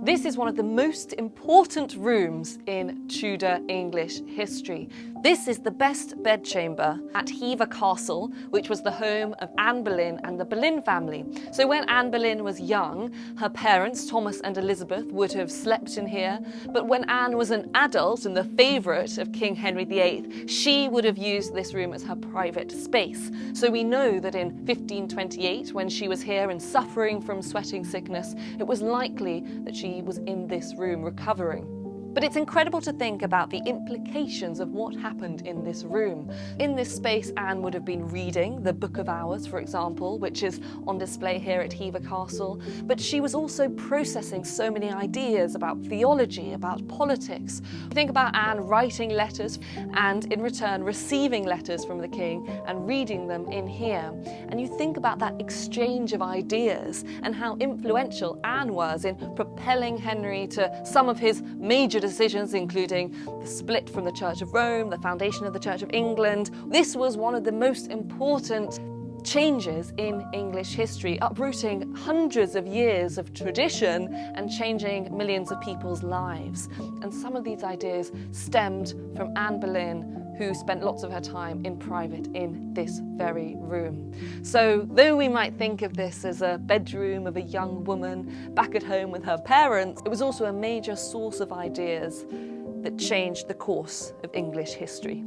This is one of the most important rooms in Tudor English history. This is the best bedchamber at Hever Castle, which was the home of Anne Boleyn and the Boleyn family. So when Anne Boleyn was young, her parents, Thomas and Elizabeth, would have slept in here. But when Anne was an adult and the favourite of King Henry VIII, she would have used this room as her private space. So we know that in 1528, when she was here and suffering from sweating sickness, it was likely that she was in this room recovering. But it's incredible to think about the implications of what happened in this room. In this space, Anne would have been reading the Book of Hours, for example, which is on display here at Hever Castle. But she was also processing so many ideas about theology, about politics. Think about Anne writing letters and in return receiving letters from the king and reading them in here. And you think about that exchange of ideas and how influential Anne was in propelling Henry to some of his major decisions, including the split from the Church of Rome, the foundation of the Church of England. This was one of the most important changes in English history, uprooting hundreds of years of tradition and changing millions of people's lives. And some of these ideas stemmed from Anne Boleyn, who spent lots of her time in private in this very room. So though we might think of this as a bedroom of a young woman back at home with her parents, it was also a major source of ideas that changed the course of English history.